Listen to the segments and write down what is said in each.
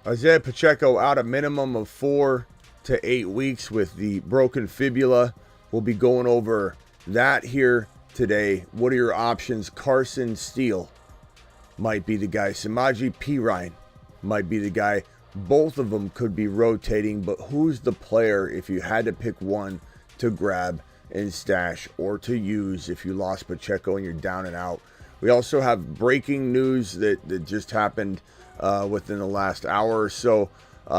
Isiah Pacheco out a minimum of 4 to 8 weeks with the broken fibula. We'll be going over that here today. What are your options? Carson Steele might be the guy. Samaje Perine might be the guy. Both of them could be rotating, but who's the player if you had to pick one to grab and stash or to use if you lost Pacheco and you're down and out? We also have breaking news that just happened within the last hour or so.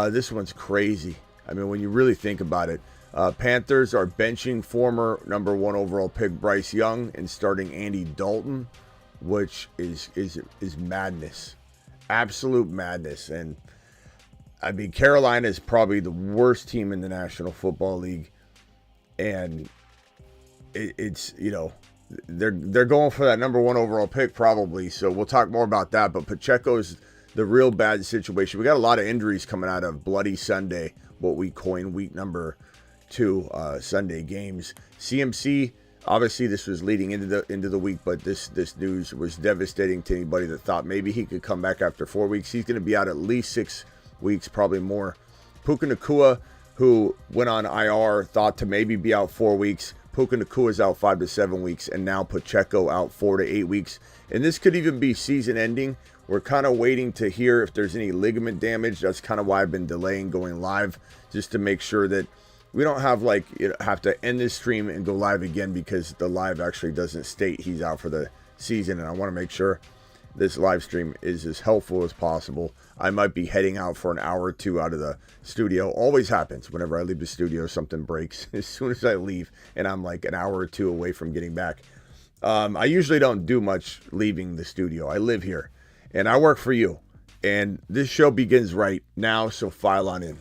This one's crazy. I mean, when you really think about it, Panthers are benching former number 1 overall pick Bryce Young and starting Andy Dalton, which is madness, absolute madness. And I mean, Carolina is probably the worst team in the National Football League, and it's they're going for that number 1 overall pick probably. So we'll talk more about that. But Pacheco's the real bad situation. We got a lot of injuries coming out of Bloody Sunday, what we coin week number 2 Sunday games. CMC, obviously this was leading into the week, but this news was devastating to anybody that thought maybe he could come back after 4 weeks. He's going to be out at least 6 weeks, probably more. Puka Nacua, who went on IR, thought to maybe be out 4 weeks. Puka Nacua is out 5 to 7 weeks, and now Pacheco out 4 to 8 weeks. And this could even be season ending. We're kind of waiting to hear if there's any ligament damage. That's kind of why I've been delaying going live, just to make sure that we don't have have to end this stream and go live again, because the live actually doesn't state he's out for the season. And I want to make sure this live stream is as helpful as possible. I might be heading out for an hour or 2 out of the studio. Always happens whenever I leave the studio, something breaks as soon as I leave, and I'm like an hour or 2 away from getting back. I usually don't do much leaving the studio. I live here and I work for you, and this show begins right now, so file on in.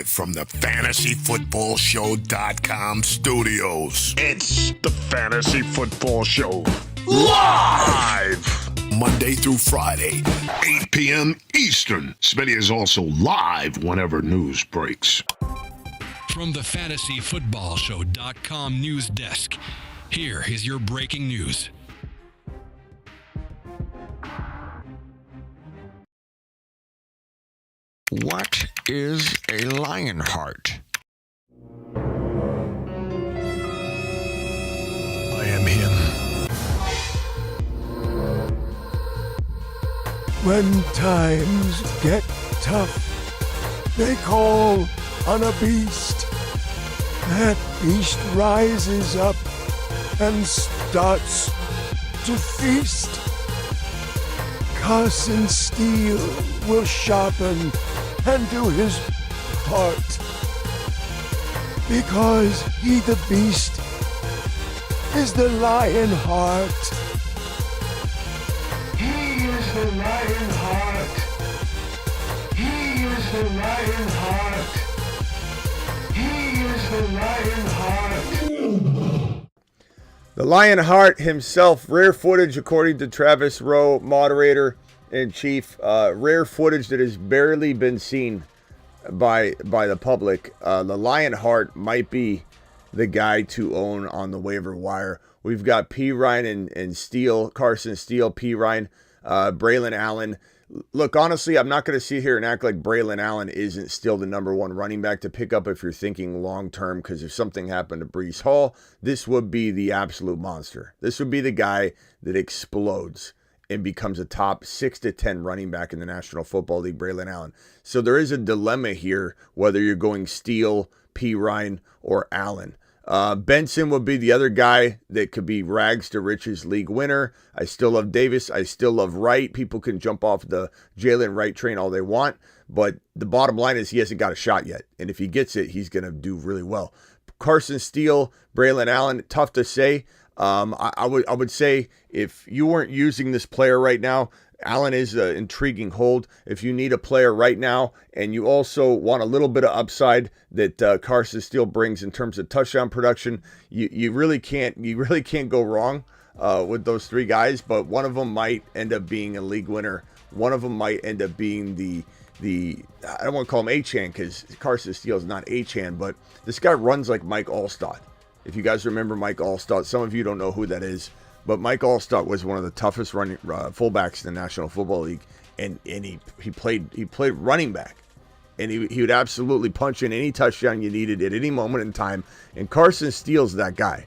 From the FantasyFootballShow.com studios, it's the Fantasy Football Show live Monday through Friday, 8 p.m. Eastern. Smitty is also live whenever news breaks. From the FantasyFootballShow.com news desk, here is your breaking news. What is a lion heart? I am him. When times get tough, they call on a beast. That beast rises up and starts to feast. Carson Steele will sharpen and do his part, because he, the beast, is the lion heart. He is the lion heart. He is the lion heart. He is the lion heart. The lion heart himself, rare footage according to Travis Rowe, moderator in chief, rare footage that has barely been seen by the public. The Lionheart might be the guy to own on the waiver wire. We've got Perine and Steele, Carson Steele, Perine, Braylon Allen. Look, honestly, I'm not going to sit here and act like Braylon Allen isn't still the number 1 running back to pick up if you're thinking long term, because if something happened to Breece Hall, this would be the absolute monster. This would be the guy that explodes and becomes a top 6 to 10 running back in the National Football League, Braylon Allen. So there is a dilemma here, whether you're going Steele, Perine, or Allen. Benson would be the other guy that could be rags to riches league winner. I still love Davis. I still love Wright. People can jump off the Jalen Wright train all they want, but the bottom line is he hasn't got a shot yet. And if he gets it, he's going to do really well. Carson Steele, Braylon Allen, tough to say. I would say if you weren't using this player right now, Allen is an intriguing hold. If you need a player right now and you also want a little bit of upside that Carson Steele brings in terms of touchdown production, you really can't go wrong with those 3 guys. But one of them might end up being a league winner. One of them might end up being the I don't want to call him H-Hand, because Carson Steele is not H-Hand, but this guy runs like Mike Allstott. If you guys remember Mike Allstott, some of you don't know who that is, but Mike Allstott was one of the toughest running fullbacks in the National Football League, and he played running back, and he would absolutely punch in any touchdown you needed at any moment in time. And Carson Steele's that guy.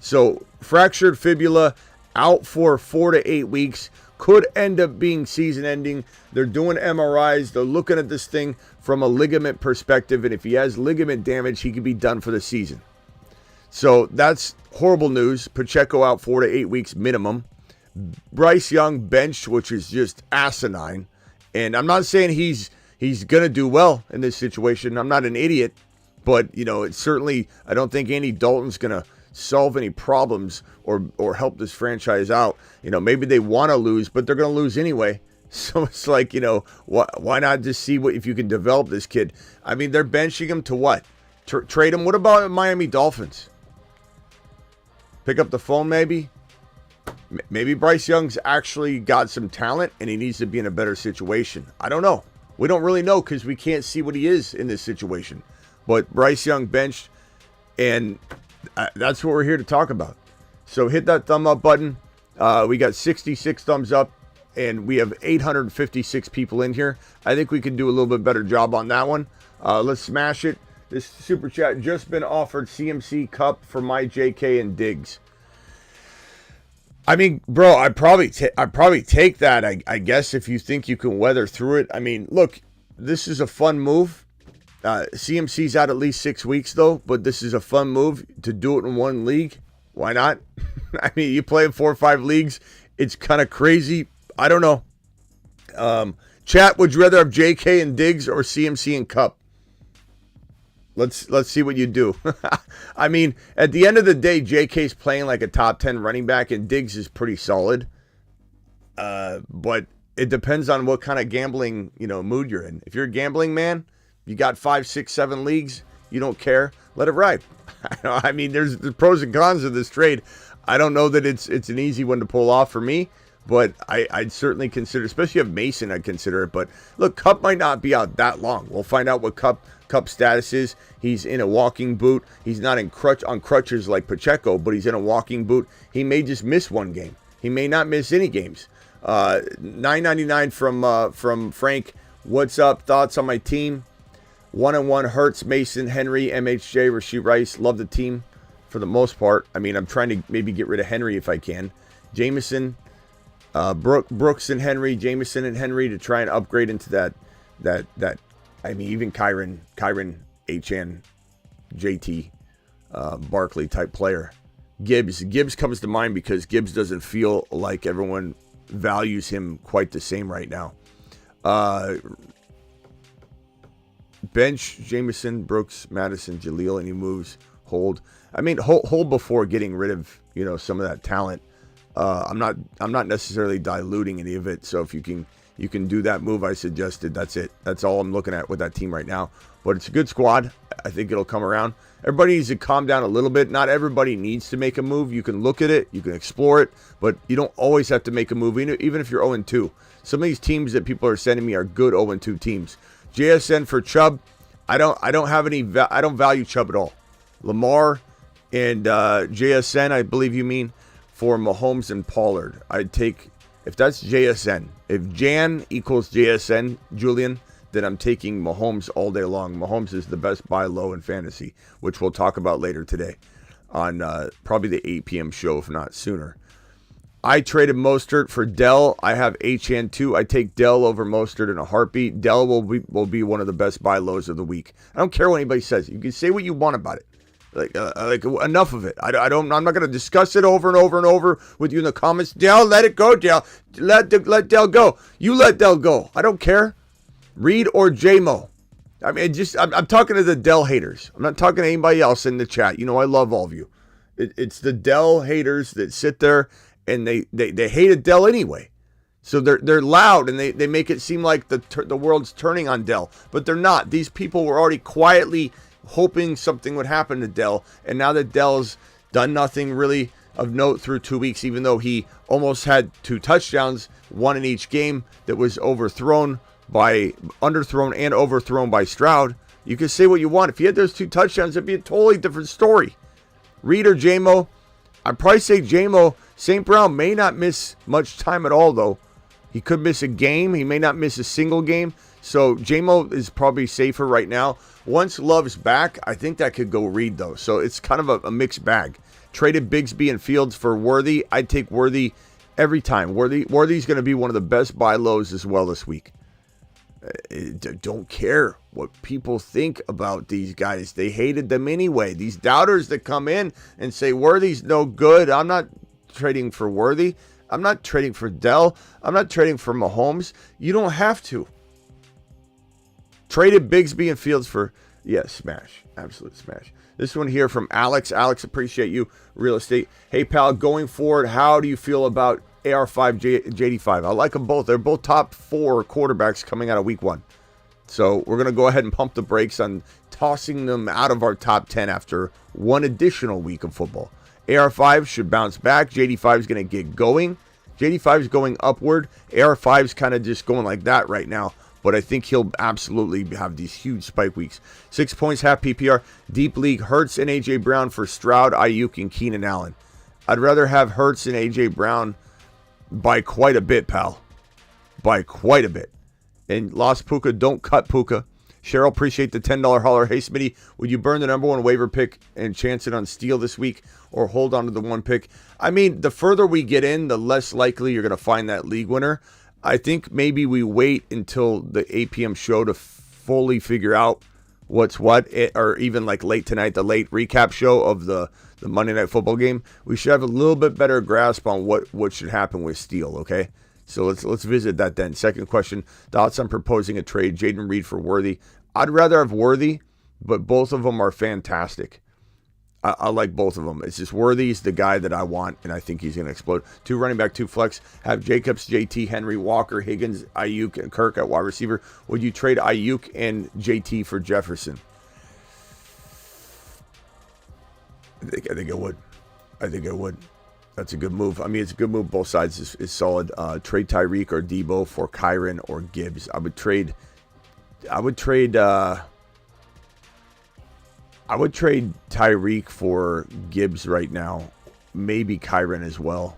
So fractured fibula, out for 4 to 8 weeks, could end up being season-ending. They're doing MRIs. They're looking at this thing from a ligament perspective, and if he has ligament damage, he could be done for the season. So that's horrible news. Pacheco out 4 to 8 weeks minimum. Bryce Young benched, which is just asinine. And I'm not saying he's going to do well in this situation. I'm not an idiot. But, it's certainly, I don't think Andy Dalton's going to solve any problems or help this franchise out. Maybe they want to lose, but they're going to lose anyway. So it's like, why not just see if you can develop this kid? I mean, they're benching him to what? Trade him? What about the Miami Dolphins? Pick up the phone maybe? Maybe Bryce Young's actually got some talent and he needs to be in a better situation. I don't know. We don't really know because we can't see what he is in this situation. But Bryce Young benched, and that's what we're here to talk about. So hit that thumb up button. We got 66 thumbs up, and we have 856 people in here. I think we can do a little bit better job on that one. Let's smash it. This super chat just been offered CMC Cup for my JK and Diggs. I mean, bro, I'd probably take that. I guess if you think you can weather through it. I mean, look, this is a fun move. CMC's out at least 6 weeks though, but this is a fun move to do it in one league. Why not? I mean, you play in 4 or 5 leagues. It's kind of crazy. I don't know. Chat, would you rather have JK and Diggs or CMC and Cup? Let's see what you do. I mean, at the end of the day, JK's playing like a top 10 running back, and Diggs is pretty solid. But it depends on what kind of gambling, mood you're in. If you're a gambling man, you got 5, 6, 7 leagues, you don't care, let it ride. I mean, there's the pros and cons of this trade. I don't know that it's an easy one to pull off for me, but I'd certainly consider, especially if Mason, I'd consider it. But look, Cup might not be out that long. We'll find out what Cup status is. He's in a walking boot. He's not on crutches like Pacheco, but he's in a walking boot. He may just miss one game. He may not miss any games. $9.99 from Frank. What's up? Thoughts on my team? 1-1 Hurts, Mason, Henry, MHJ, Rashee Rice. Love the team for the most part. I mean, I'm trying to maybe get rid of Henry if I can. Jameson, Brooks and Henry, Jameson and Henry to try and upgrade into that. I mean, even Kyron, HN, JT, Barkley type player. Gibbs comes to mind because Gibbs doesn't feel like everyone values him quite the same right now. Bench, Jameson, Brooks, Madison, Jaleel, any moves, hold. I mean, hold before getting rid of, some of that talent. I'm not necessarily diluting any of it. So if you can do that move I suggested, that's it. That's all I'm looking at with that team right now. But it's a good squad. I think it'll come around. Everybody needs to calm down a little bit. Not everybody needs to make a move. You can look at it, you can explore it, but you don't always have to make a move, even if you're 0-2. Some of these teams that people are sending me are good 0-2 teams. JSN for Chubb. I don't value Chubb at all. Lamar and JSN, I believe you mean, for Mahomes and Pollard. I'd take, if that's JSN, if Jan equals JSN, Julian, then I'm taking Mahomes all day long. Mahomes is the best buy low in fantasy, which we'll talk about later today on probably the 8 p.m. show, if not sooner. I traded Mostert for Dell. I have HN too. I take Dell over Mostert in a heartbeat. Dell will be one of the best buy lows of the week. I don't care what anybody says. You can say what you want about it. Like enough of it. I'm not going to discuss it over and over and over with you in the comments. Dell, let it go, Dell. Let Dell go. You let Dell go. I don't care. Reed or JMO. I mean, I'm talking to the Dell haters. I'm not talking to anybody else in the chat. I love all of you. It's the Dell haters that sit there and they hate Dell anyway. So they're loud and they make it seem like the world's turning on Dell, but they're not. These people were already quietly hoping something would happen to Dell, and now that Dell's done nothing really of note through 2 weeks, even though he almost had 2 touchdowns, one in each game that was underthrown and overthrown by Stroud. You can say what you want. If he had those 2 touchdowns, it'd be a totally different story. Reed or JMO, I'd probably say JMO St. Brown may not miss much time at all, though. He could miss a game. He may not miss a single game. So J-Mo is probably safer right now. Once Love's back, I think that could go Reed, though. So it's kind of a mixed bag. Traded Bigsby and Fields for Worthy. I'd take Worthy every time. Worthy's going to be one of the best buy lows as well this week. Don't care what people think about these guys. They hated them anyway. These doubters that come in and say Worthy's no good. I'm not trading for Worthy. I'm not trading for Dell. I'm not trading for Mahomes. You don't have to. Traded Bigsby and Fields for, smash. Absolute smash. This one here from Alex. Alex, appreciate you. Real estate. Hey, pal, going forward, how do you feel about AR5, JD5? I like them both. They're both top 4 quarterbacks coming out of week 1. So we're going to go ahead and pump the brakes on tossing them out of our top 10 after one additional week of football. AR5 should bounce back. JD5 is going to get going. JD5 is going upward. AR5 is kind of just going like that right now. But I think he'll absolutely have these huge spike weeks. 6 points, half PPR. Deep league, Hurts and A.J. Brown for Stroud, Ayuk, and Keenan Allen. I'd rather have Hurts and A.J. Brown by quite a bit, pal. By quite a bit. And lost Puka, don't cut Puka. Cheryl, appreciate the $10 holler. Hey, Smitty, would you burn the number 1 waiver pick and chance it on steal this week or hold on to the 1 pick? I mean, the further we get in, the less likely you're going to find that league winner. I think maybe we wait until the 8 p.m. show to fully figure out what's what, or even like late tonight, the late recap show of the Monday Night Football game. We should have a little bit better grasp on what should happen with Steele, okay? So let's visit that then. Second question, thoughts on proposing a trade, Jaden Reed for Worthy. I'd rather have Worthy, but both of them are fantastic. I like both of them. It's just Worthy's the guy that I want, and I think he's going to explode. 2 running back, 2 flex. Have Jacobs, JT, Henry, Walker, Higgins, Ayuk, and Kirk at wide receiver. Would you trade Ayuk and JT for Jefferson? I think I would. I think I would. That's a good move. I mean, it's a good move. Both sides is solid. Trade Tyreek or Debo for Kyron or Gibbs. I would trade Tyreek for Gibbs right now. Maybe Kyron as well.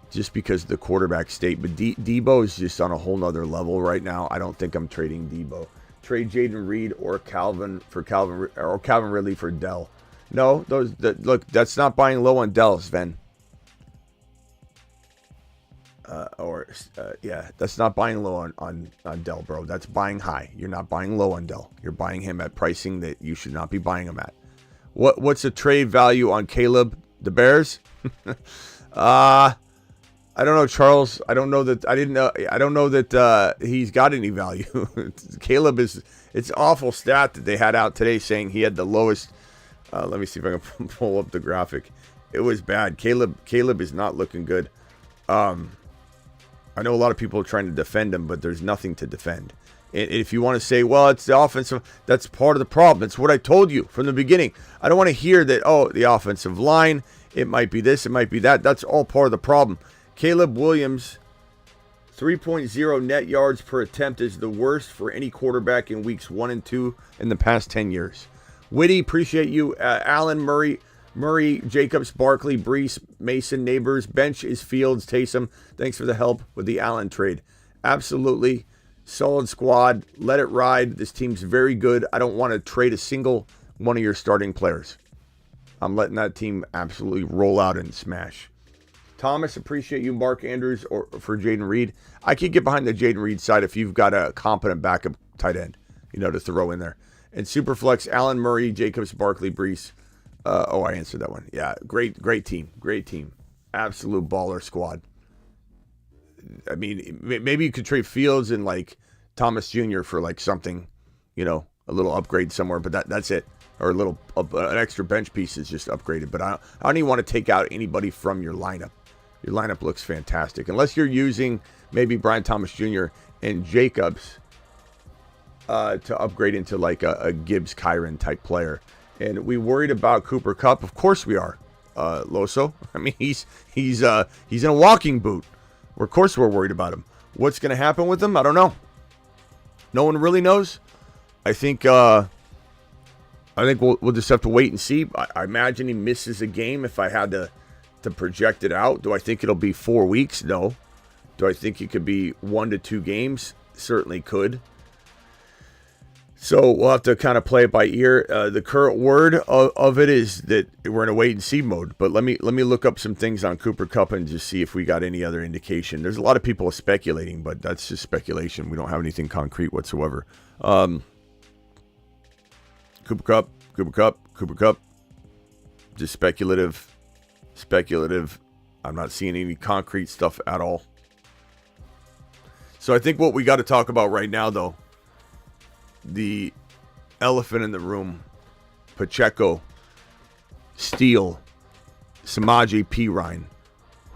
Just because of the quarterback state. But Debo is just on a whole nother level right now. I don't think I'm trading Debo. Trade Jaden Reed or Calvin Ridley for Dell. No, look, that's not buying low on Dell, Sven. That's not buying low on Dell, bro. That's buying high. You're not buying low on Dell. You're buying him at pricing that you should not be buying him at. What's the trade value on Caleb, the Bears? I don't know, Charles. I don't know that he's got any value. Caleb it's an awful stat that they had out today saying he had the lowest. Let me see if I can pull up the graphic. It was bad. Caleb is not looking good. I know a lot of people are trying to defend him, but there's nothing to defend. And if you want to say, well, it's the offensive, that's part of the problem. It's what I told you from the beginning. I don't want to hear that, the offensive line, it might be this, it might be that. That's all part of the problem. Caleb Williams, 3.0 net yards per attempt is the worst for any quarterback in weeks 1 and 2 in the past 10 years. Witty, appreciate you. Allen, Murray, Jacobs, Barkley, Brees, Mason, Neighbors. Bench is Fields, Taysom. Thanks for the help with the Allen trade. Absolutely. Solid squad. Let it ride. This team's very good. I don't want to trade a single one of your starting players. I'm letting that team absolutely roll out and smash. Thomas, appreciate you. Mark Andrews or for Jaden Reed. I can get behind the Jaden Reed side if you've got a competent backup tight end, to throw in there. And Superflex, Allen, Murray, Jacobs, Barkley, Brees. I answered that one. Yeah, great team. Great team. Absolute baller squad. I mean, maybe you could trade Fields and like Thomas Jr. for like something, a little upgrade somewhere, but that's it. Or an extra bench piece is just upgraded. But I don't even want to take out anybody from your lineup. Your lineup looks fantastic. Unless you're using maybe Brian Thomas Jr. and Jacobs to upgrade into like a Gibbs Kyron type player. And we worried about Cooper Kupp? Of course we are, Loso. I mean, he's in a walking boot. Of course we're worried about him. What's going to happen with him? I don't know. No one really knows. I think we'll just have to wait and see. I imagine he misses a game if I had to to project it out, do I think it'll be 4 weeks? No. Do I think it could be 1 to 2 games? Certainly could. So we'll have to kind of play it by ear. The current word of it is that we're in a wait and see mode. But let me look up some things on Cooper Kupp and just see if we got any other indication. There's a lot of people speculating, but that's just speculation. We don't have anything concrete whatsoever. Cooper Kupp. Just speculative. I'm not seeing any concrete stuff at all. So I think what we got to talk about right now, though, the elephant in the room, Pacheco, Steele, Samaje Perine.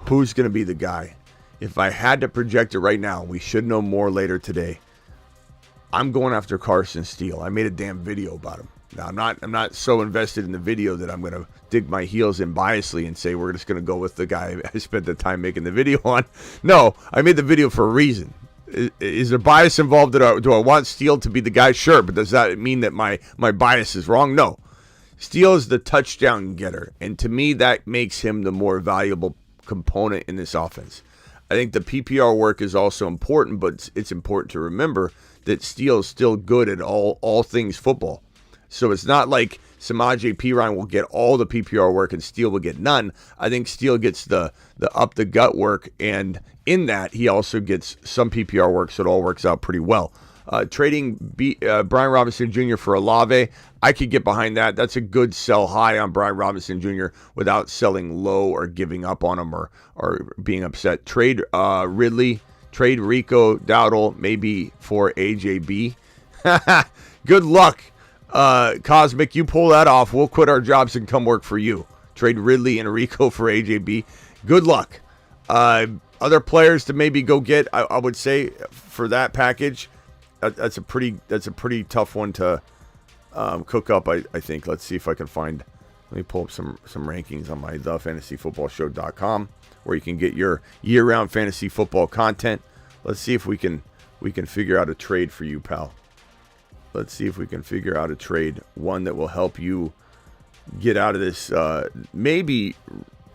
Who's going to be the guy? If I had to project it right now, we should know more later today. I'm going after Carson Steele. I made a damn video about him. Now, I'm not so invested in the video that I'm going to dig my heels in biasly and say we're just going to go with the guy I spent the time making the video on. No, I made the video for a reason. Is there bias involved? Do I want Steele to be the guy? Sure, but does that mean that my bias is wrong? No. Steele is the touchdown getter, and to me, that makes him the more valuable component in this offense. I think the PPR work is also important, but it's important to remember that Steele is still good at all things football. So it's not like Samaje Perine will get all the PPR work and Steele will get none. I think Steele gets the up the gut work, and in that he also gets some PPR work, so it all works out pretty well. Trading Brian Robinson Jr. for Olave, I could get behind that. That's a good sell high on Brian Robinson Jr. without selling low or giving up on him or being upset. Trade Ridley, trade Rico Dowdle, maybe for AJB. Good luck. Cosmic, you pull that off, we'll quit our jobs and come work for you. Trade Ridley and Rico for AJB. Good luck. Other players to maybe go get, I would say, for that package, that's a pretty tough one to cook up, I think. Let's see if I can find. Let me pull up some rankings on my thefantasyfootballshow.com where you can get your year-round fantasy football content. Let's see if we can figure out a trade for you, pal. Let's see if we can figure out a trade, one that will help you get out of this maybe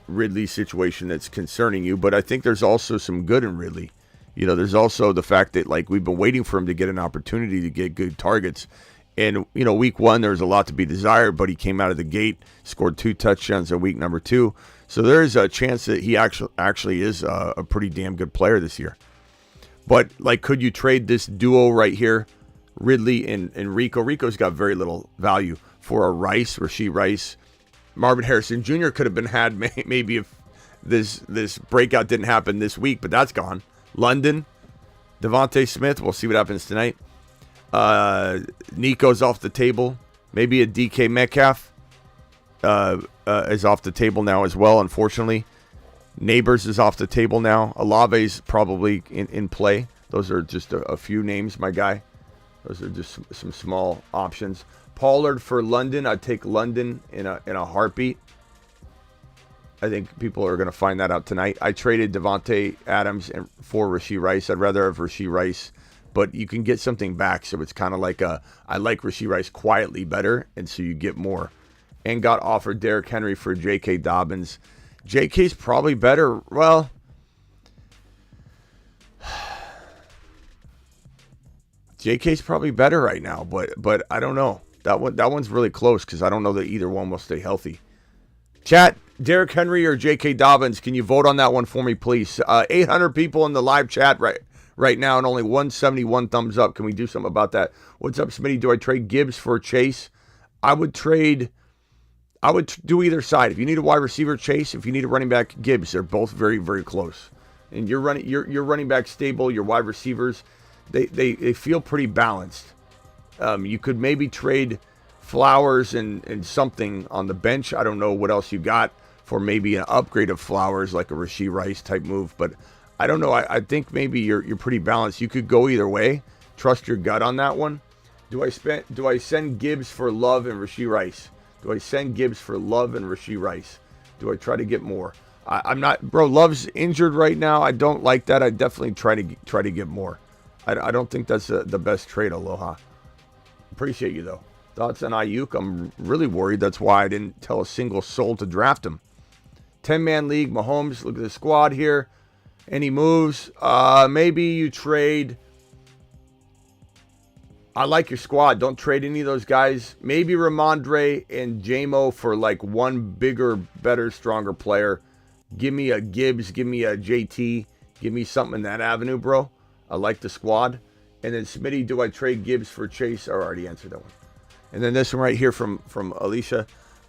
Ridley situation that's concerning you. But I think there's also some good in Ridley. You know, there's also the fact that, like, we've been waiting for him to get an opportunity to get good targets. And, you know, week 1, there was a lot to be desired, but he came out of the gate, scored 2 touchdowns in week number 2. So there's a chance that he actually is a pretty damn good player this year. But, like, could you trade this duo right here, Ridley and Rico? Rico's got very little value for a Rasheed Rice. Marvin Harrison Jr. could have been had maybe if this breakout didn't happen this week, but that's gone. London, Devontae Smith, we'll see what happens tonight. Nico's off the table. Maybe a DK Metcalf is off the table now as well, unfortunately. Neighbors is off the table now. Olave's probably in play. Those are just a few names, my guy. Those are just some small options. Pollard for London. I'd take London in a heartbeat. I think people are going to find that out tonight. I traded Devontae Adams for Rasheed Rice. I'd rather have Rasheed Rice, but you can get something back. So it's kind of like I like Rasheed Rice quietly better, and so you get more. And got offered Derrick Henry for J.K. Dobbins. J.K.'s probably better. Well, J.K.'s probably better right now, but I don't know. That one's really close because I don't know that either one will stay healthy. Chat, Derrick Henry or J.K. Dobbins, can you vote on that one for me, please? 800 people in the live chat right now and only 171 thumbs up. Can we do something about that? What's up, Smitty? Do I trade Gibbs for Chase? I would do either side. If you need a wide receiver, Chase. If you need a running back, Gibbs. They're both very, very close. And your running back stable, your wide receivers, they feel pretty balanced. You could maybe trade Flowers and something on the bench. I don't know what else you got for maybe an upgrade of Flowers, like a Rasheed Rice type move. But I don't know. I think maybe you're pretty balanced. You could go either way. Trust your gut on that one. Do I send Gibbs for Love and Rasheed Rice? Do I send Gibbs for Love and Rasheed Rice? Do I try to get more? I'm not, bro. Love's injured right now. I don't like that. I definitely try to get more. I don't think that's the best trade. Aloha. Appreciate you though. Thoughts on Ayuk? I'm really worried. That's why I didn't tell a single soul to draft him. 10-man league, Mahomes, look at the squad here. Any moves? Maybe you trade. I like your squad. Don't trade any of those guys. Maybe Ramondre and JMO for like one bigger, better, stronger player. Give me a Gibbs. Give me a JT. Give me something in that avenue, bro. I like the squad. And then Smitty, do I trade Gibbs for Chase? I already answered that one. And then this one right here from Alicia.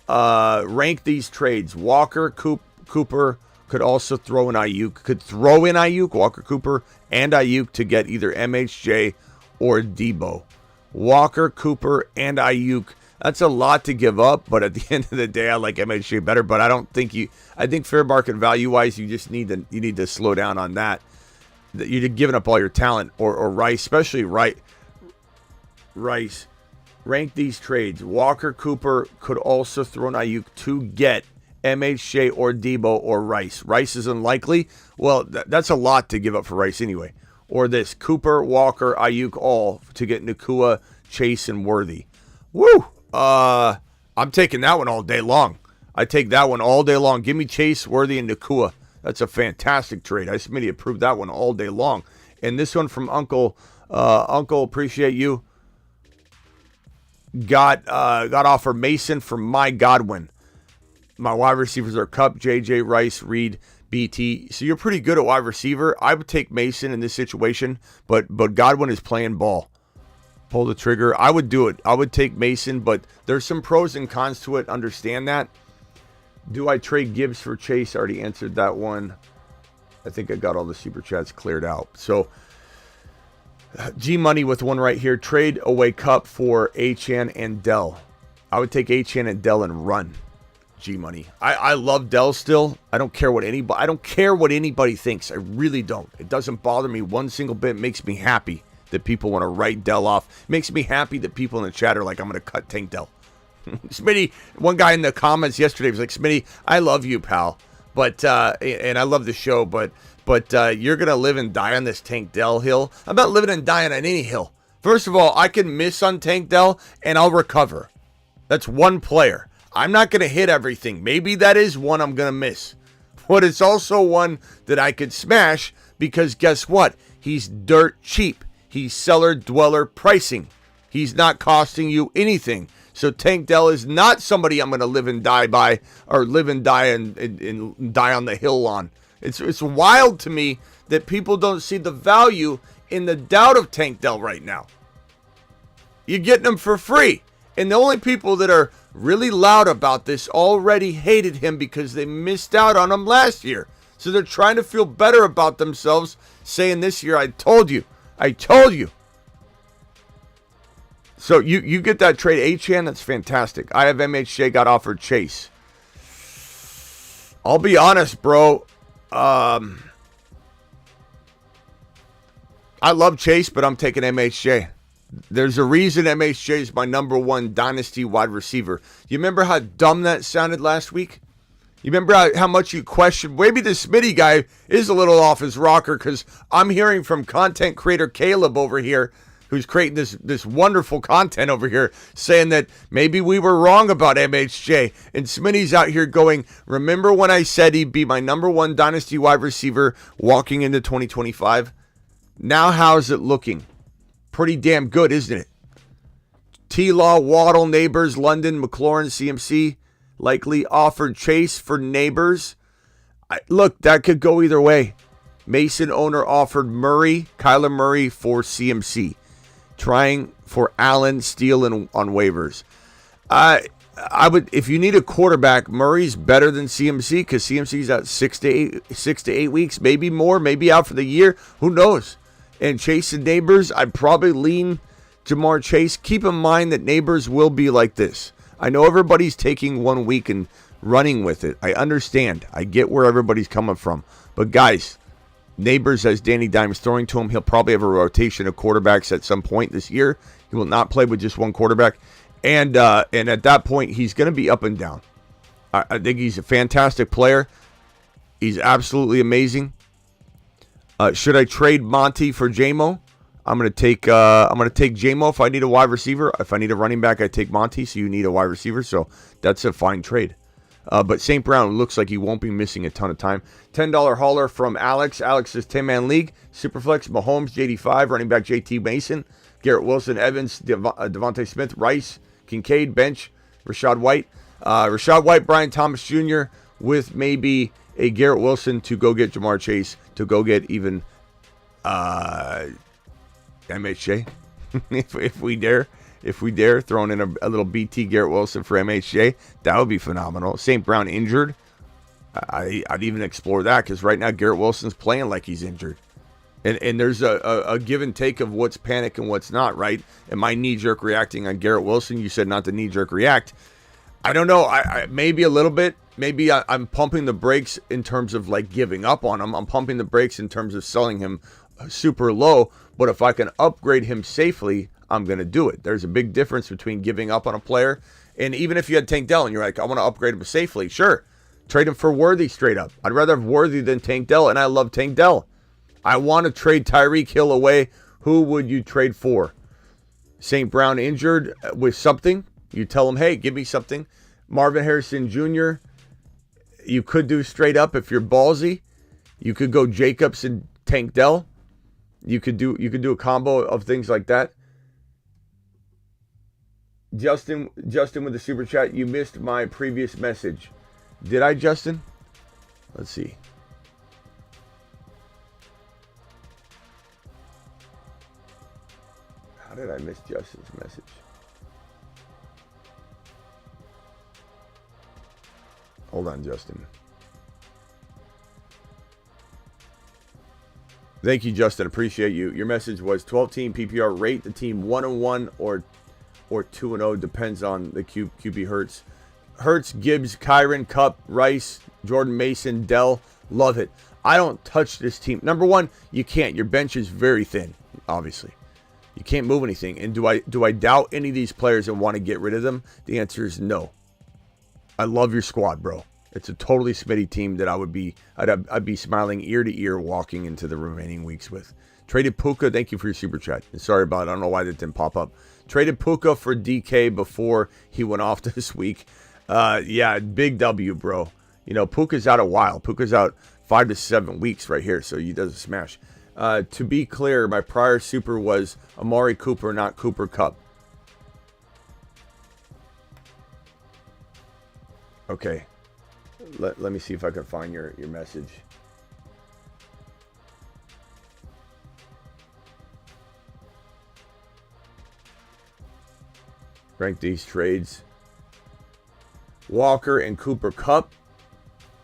Rank these trades. Walker, Cooper could also throw in Ayuk. Could throw in Ayuk, Walker, Cooper, and Ayuk to get either MHJ or Debo. Walker, Cooper, and Ayuk. That's a lot to give up, but at the end of the day, I like MHJ better. But I think fair market value wise, you need to slow down on that. You're giving up all your talent, or Rice, especially Rice. Rank these trades. Walker, Cooper could also throw in Ayuk to get MHJ or Debo or Rice. Rice is unlikely. Well, that's a lot to give up for Rice anyway. Or this, Cooper, Walker, Ayuk, all to get Nakua, Chase, and Worthy. Woo! I'm taking that one all day long. I take that one all day long. Give me Chase, Worthy, and Nakua. That's a fantastic trade. Smitty approved that one all day long. And this one from Uncle. Uncle, appreciate you. Got offer Mason for my Godwin. My wide receivers are Cup, JJ, Rice, Reed, BT. So you're pretty good at wide receiver. I would take Mason in this situation, but Godwin is playing ball. Pull the trigger. I would do it. I would take Mason, but there's some pros and cons to it. Understand that. Do I trade Gibbs for Chase? I already answered that one. I think I got all the super chats cleared out. So G Money with one right here. Trade away Cup for Achane and Dell. I would take Achane and Dell and run. G Money. I love Dell still. I don't care what anybody thinks. I really don't. It doesn't bother me one single bit. It makes me happy that people want to write Dell off. It makes me happy that people in the chat are like, I'm going to cut Tank Dell. Smitty, one guy in the comments yesterday was like, Smitty, I love you, pal. But and I love the show, but you're going to live and die on this Tank Dell hill. I'm not living and dying on any hill. First of all, I can miss on Tank Dell and I'll recover. That's one player. I'm not going to hit everything. Maybe that is one I'm going to miss. But it's also one that I could smash because guess what? He's dirt cheap. He's seller dweller pricing. He's not costing you anything. So Tank Dell is not somebody I'm going to live and die by or live and die and die on the hill on. It's wild to me that people don't see the value in the doubt of Tank Dell right now. You're getting them for free. And the only people that are really loud about this already hated him because they missed out on him last year. So they're trying to feel better about themselves, saying this year, I told you. So you get that trade, Achane, that's fantastic. I have MHJ got offered Chase. I'll be honest, bro. I love Chase, but I'm taking MHJ. There's a reason MHJ is my number one dynasty wide receiver. You remember how dumb that sounded last week? You remember how much you questioned? Maybe the Smitty guy is a little off his rocker because I'm hearing from content creator Caleb over here, who's creating this wonderful content over here, saying that maybe we were wrong about MHJ. And Smitty's out here going, remember when I said he'd be my number one dynasty wide receiver walking into 2025? Now how's it looking? Pretty damn good, isn't it? T-Law, Waddle, Neighbors, London, McLaurin, CMC, likely offered Chase for Neighbors. Look, that could go either way. Mason owner offered Kyler Murray for CMC. Trying for Allen, Steele, and on waivers. I would, if you need a quarterback, Murray's better than CMC because CMC's out 6 to 8 weeks, maybe more, maybe out for the year. Who knows? And Chase and Neighbors, I'd probably lean Jamar Chase. Keep in mind that Neighbors will be like this. I know everybody's taking 1 week and running with it. I understand. I get where everybody's coming from. But guys, Neighbors, as Danny Dimes throwing to him, he'll probably have a rotation of quarterbacks at some point this year. He will not play with just one quarterback. And at that point, he's going to be up and down. I think he's a fantastic player. He's absolutely amazing. Should I trade Monty for JMO? I'm gonna take JMO if I need a wide receiver. If I need a running back, I take Monty. So you need a wide receiver. So that's a fine trade. But St. Brown looks like he won't be missing a ton of time. $10 hauler from Alex. Alex says 10-man league. Superflex, Mahomes, JD5, running back JT Mason, Garrett Wilson, Evans, Devontae Smith, Rice, Kincaid, bench, Rashad White. Rashad White, Brian Thomas Jr. with maybe a Garrett Wilson to go get Jamar Chase, to go get even MHJ, if we dare. If we dare, throwing in a little BT Garrett Wilson for MHJ, that would be phenomenal. St. Brown injured. I'd even explore that, because right now Garrett Wilson's playing like he's injured. And there's a give and take of what's panic and what's not, right? Am I knee-jerk reacting on Garrett Wilson? You said not to knee-jerk react. I don't know. I maybe a little bit. Maybe I'm pumping the brakes in terms of like giving up on him. I'm pumping the brakes in terms of selling him super low. But if I can upgrade him safely, I'm going to do it. There's a big difference between giving up on a player. And even if you had Tank Dell and you're like, I want to upgrade him safely, sure. Trade him for Worthy straight up. I'd rather have Worthy than Tank Dell, and I love Tank Dell. I want to trade Tyreek Hill away. Who would you trade for? St. Brown injured with something. You tell him, hey, give me something. Marvin Harrison Jr., you could do straight up if you're ballsy. You could go Jacobs and Tank Dell. You could do a combo of things like that. Justin with the super chat. You missed my previous message. Did I, Justin? Let's see. How did I miss Justin's message? Hold on, Justin. Thank you, Justin. Appreciate you. Your message was 12-team PPR. Rate the team 1-1 or 2-0. Depends on the QB Hurts. Hurts, Gibbs, Kyron, Cup, Rice, Jordan Mason, Dell. Love it. I don't touch this team. Number one, you can't. Your bench is very thin, obviously. You can't move anything. And do I doubt any of these players and want to get rid of them? The answer is no. I love your squad, bro. It's a totally Smitty team that I'd be smiling ear to ear walking into the remaining weeks with. Traded Puka. Thank you for your super chat. And sorry about it. I don't know why that didn't pop up. Traded Puka for DK before he went off this week. Yeah, big W, bro. You know, Puka's out a while. Puka's out 5 to 7 weeks right here, so he does a smash. To be clear, my prior super was Amari Cooper, not Cooper Kupp. Okay. Let me see if I can find your message. Rank these trades. Walker and Cooper Kupp.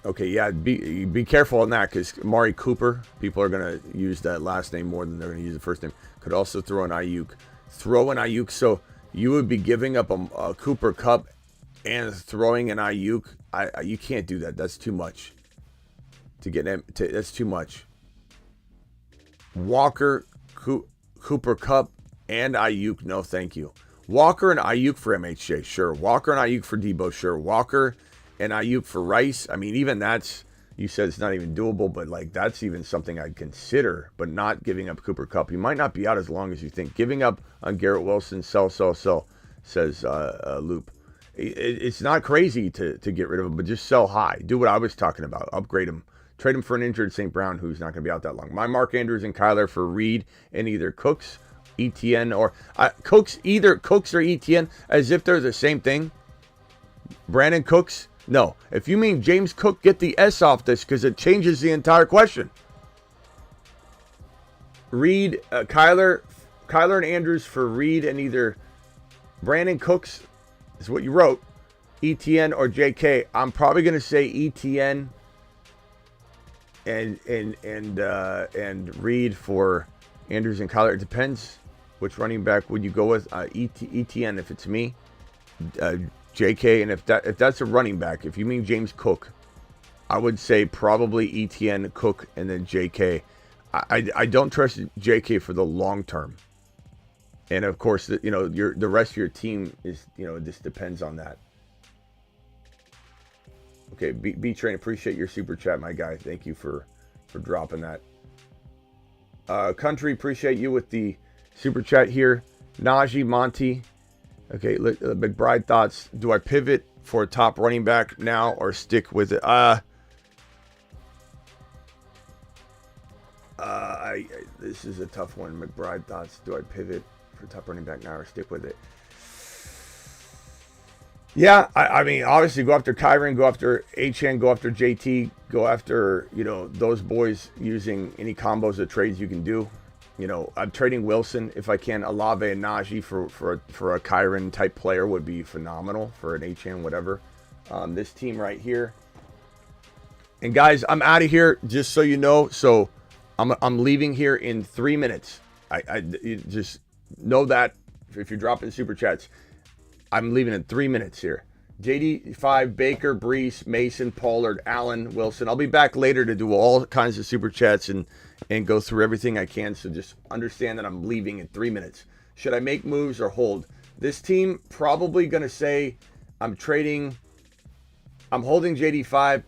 Okay, yeah, be careful on that, because Amari Cooper, people are going to use that last name more than they're going to use the first name. Could also throw an Ayuk. So you would be giving up a Cooper Kupp and throwing an Ayuk. You can't do that. That's too much. That's too much. Walker, Cooper Kupp, and Ayuk. No, thank you. Walker and Ayuk for MHJ, sure. Walker and Ayuk for Debo, sure. Walker and Ayuk for Rice. I mean, even that's, you said it's not even doable, but like that's even something I'd consider, but not giving up Cooper Kupp. He might not be out as long as you think. Giving up on Garrett Wilson, sell, says Loop. It's not crazy to get rid of him, but just sell high. Do what I was talking about. Upgrade him. Trade him for an injured St. Brown who's not going to be out that long. My Mark Andrews and Kyler for Reed and either Cooks, ETN, or Cooks, either Cooks or ETN, as if they're the same thing. Brandon Cooks? No. If you mean James Cook, get the S off this, because it changes the entire question. Reed, Kyler and Andrews for Reed and either Brandon Cooks is what you wrote, ETN or JK. I'm probably going to say ETN and Reed for Andrews and Kyler. It depends which running back would you go with. ETN if it's me, JK, and if that's a running back, if you mean James Cook, I would say probably ETN, Cook, and then JK. I don't trust JK for the long term. And of course, the rest of your team is, this depends on that. Okay, B-Train, appreciate your super chat, my guy. Thank you for dropping that. Country, appreciate you with the super chat here. Najee, Monty. Okay, McBride thoughts. Do I pivot for a top running back now or stick with it? This is a tough one. McBride thoughts. Do I pivot for top running back now or stick with it? Yeah, I mean, obviously go after Kyron, go after HN, go after JT, go after, those boys using any combos of trades you can do. I'm trading Wilson if I can. Olave and Najee for a Kyron type player would be phenomenal for an HN, whatever. This team right here. And guys, I'm out of here, just so you know. So I'm leaving here in 3 minutes. You just know that if you're dropping super chats. I'm leaving in 3 minutes here. JD5, Baker, Brees, Mason, Pollard, Allen, Wilson. I'll be back later to do all kinds of super chats and go through everything I can. So just understand that I'm leaving in 3 minutes. Should I make moves or hold? This team probably going to say I'm holding JD5,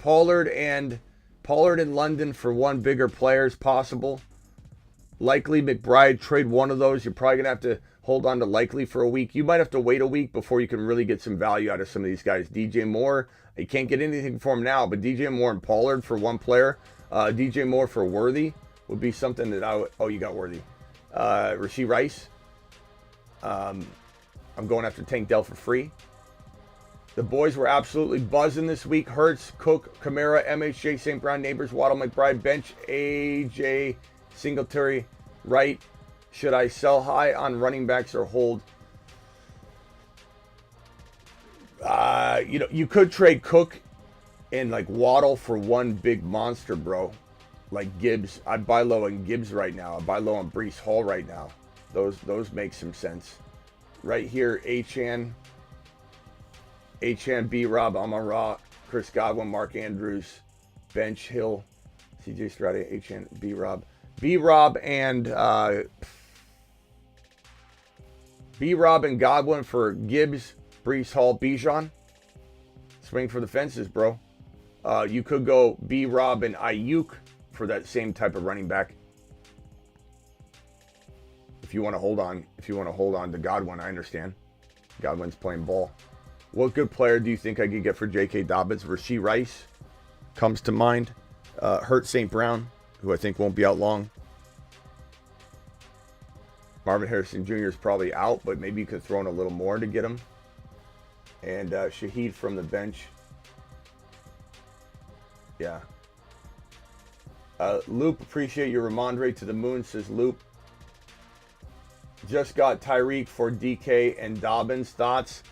Pollard and London for one bigger player as possible. Likely McBride, trade one of those. You're probably going to have to hold on to Likely for a week. You might have to wait a week before you can really get some value out of some of these guys. DJ Moore, you can't get anything for him now, but DJ Moore and Pollard for one player. DJ Moore for Worthy would be something that I would... Oh, you got Worthy. Rashee Rice. I'm going after Tank Dell for free. The boys were absolutely buzzing this week. Hurts, Cook, Kamara, MHJ, St. Brown, Neighbors, Waddle, McBride, Bench, AJ, Singletary, Wright. Should I sell high on running backs or hold? You could trade Cook and like Waddle for one big monster, bro. Like Gibbs. I'd buy low on Gibbs right now. I'd buy low on Breece Hall right now. Those make some sense. Right here, Achane, B-Rob, Amon-Ra, Chris Godwin, Mark Andrews, Bench, Hill, CJ Stroud, Achane, B-Rob. B-Rob and Godwin for Gibbs, Breece Hall, Bijan. Swing for the fences, bro. You could go B-Rob and Ayuk for that same type of running back. If you want to hold on to Godwin, I understand. Godwin's playing ball. What good player do you think I could get for J.K. Dobbins? Rashee Rice comes to mind. Hurt St. Brown, who I think won't be out long. Marvin Harrison Jr. is probably out, but maybe you could throw in a little more to get him. And Shaheed from the bench. Yeah. Loop, appreciate your Ramondre to the moon, says Loop. Just got Tyreek for DK and Dobbins. Thoughts?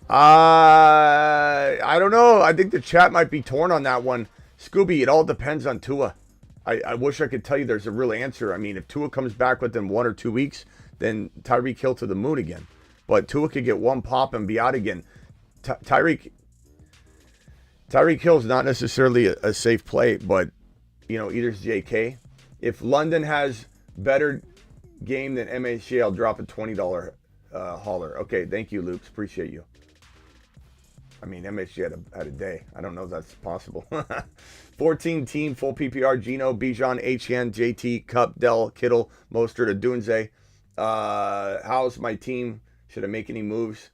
I don't know. I think the chat might be torn on that one. Scooby, it all depends on Tua. I wish I could tell you there's a real answer. I mean, if Tua comes back within 1 or 2 weeks, then Tyreek Hill to the moon again. But Tua could get one pop and be out again. Tyreek Hill's not necessarily a safe play, but, either's JK. If London has better game than MHJ, I'll drop a $20 hauler. Okay, thank you, Loops. Appreciate you. I mean, MHJ had a day. I don't know if that's possible. 14 team, full PPR, Gino, Bijan, HN, JT, Cup, Dell, Kittle, Mostert, Adunze. How's my team? Should I make any moves?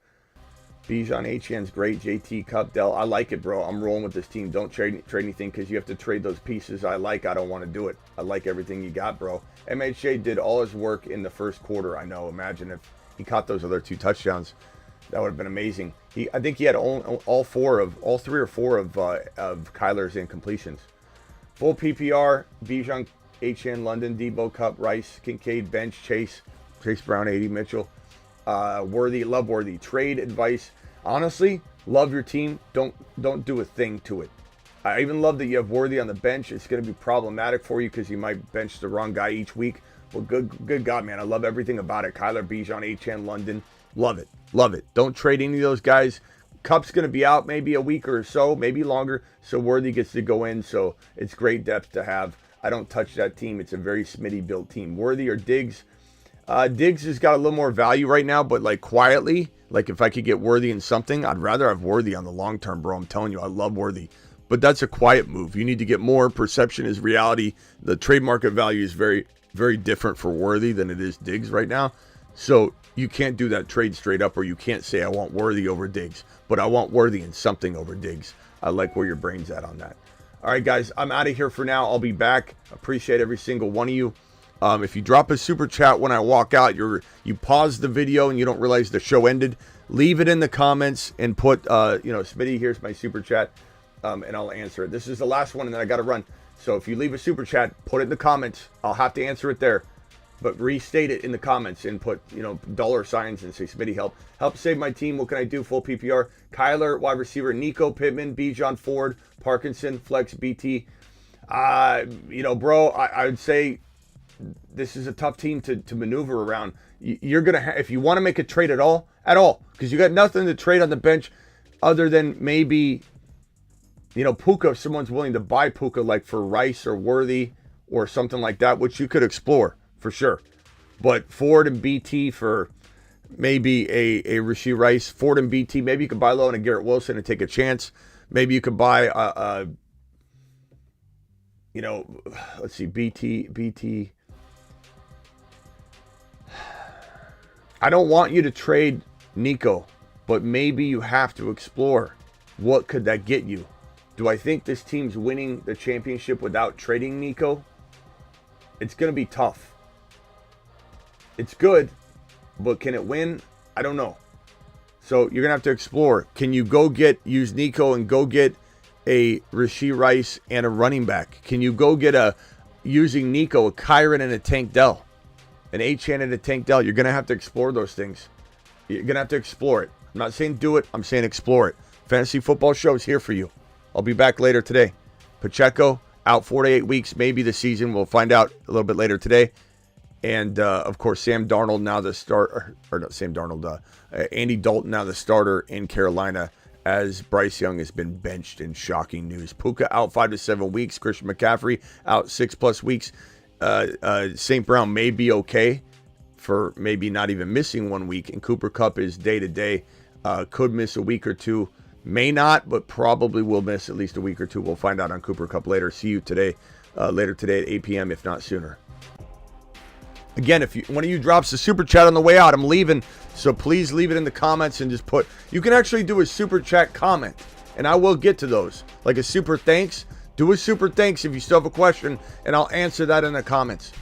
Bijan, HN's great. JT, Cup, Dell. I like it, bro. I'm rolling with this team. Don't trade anything because you have to trade those pieces I don't want to do it. I like everything you got, bro. MHJ did all his work in the first quarter. I know. Imagine if he caught those other 2 touchdowns. That would have been amazing. I think he had all 3 or 4 of Kyler's incompletions. Full PPR, Bijan, HN, London, Debo, Cup, Rice, Kincaid, Bench, Chase Brown, 80, Mitchell, Worthy, love Worthy. Trade advice. Honestly, love your team. Don't do a thing to it. I even love that you have Worthy on the bench. It's going to be problematic for you because you might bench the wrong guy each week. Well, good God, man. I love everything about it. Kyler, Bijan, HN, London. Love it. Love it. Don't trade any of those guys. Cup's going to be out maybe a week or so, maybe longer. So Worthy gets to go in. So it's great depth to have. I don't touch that team. It's a very Smitty built team. Worthy or Diggs? Diggs has got a little more value right now, but like quietly, like if I could get Worthy in something, I'd rather have Worthy on the long term, bro. I'm telling you, I love Worthy. But that's a quiet move. You need to get more. Perception is reality. The trade market value is very, very different for Worthy than it is Diggs right now. So you can't do that trade straight up, or you can't say I want Worthy over Diggs, but I want Worthy and something over Diggs. I like where your brain's at on that. All right, guys, I'm out of here for now. I'll be back. Appreciate every single one of you. If you drop a super chat when I walk out, you pause the video and you don't realize the show ended, leave it in the comments and put, Smitty, here's my super chat, and I'll answer it. This is the last one, and then I got to run. So if you leave a super chat, put it in the comments. I'll have to answer it there. But restate it in the comments and put, dollar signs and say, Smitty, help save my team. What can I do? Full PPR. Kyler, wide receiver. Nico, Pittman, Bijan, Ford, Parkinson, Flex, BT. Bro, I would say this is a tough team to maneuver around. You're going to if you want to make a trade at all, because you got nothing to trade on the bench other than maybe, Puka, if someone's willing to buy Puka, like for Rice or Worthy or something like that, which you could explore. For sure. But Ford and BT for maybe a Rashee Rice. Ford and BT, maybe you could buy low on a Garrett Wilson and take a chance. Maybe you could buy, let's see, BT. I don't want you to trade Nico, but maybe you have to explore what could that get you. Do I think this team's winning the championship without trading Nico? It's going to be tough. It's good, but can it win? I don't know. So you're going to have to explore. Can you use Nico and go get a Rashee Rice and a running back? Can you go get using Nico, a Kyron and a Tank Dell? An Achane and a Tank Dell. You're going to have to explore those things. You're going to have to explore it. I'm not saying do it. I'm saying explore it. Fantasy Football Show is here for you. I'll be back later today. Pacheco, out 4 to 8 weeks, maybe the season. We'll find out a little bit later today. And, of course, Sam Darnold now the starter, or not Sam Darnold, Andy Dalton now the starter in Carolina as Bryce Young has been benched in shocking news. Puka out 5 to 7 weeks. Christian McCaffrey out 6+ weeks. St. Brown may be okay for maybe not even missing 1 week. And Cooper Kupp is day-to-day. Could miss a week or two. May not, but probably will miss at least a week or two. We'll find out on Cooper Kupp later. See you today, later today at 8 p.m., if not sooner. Again, if one of you drops a super chat on the way out, I'm leaving. So please leave it in the comments and just put, you can actually do a super chat comment and I will get to those. Like a super thanks. Do a super thanks if you still have a question and I'll answer that in the comments.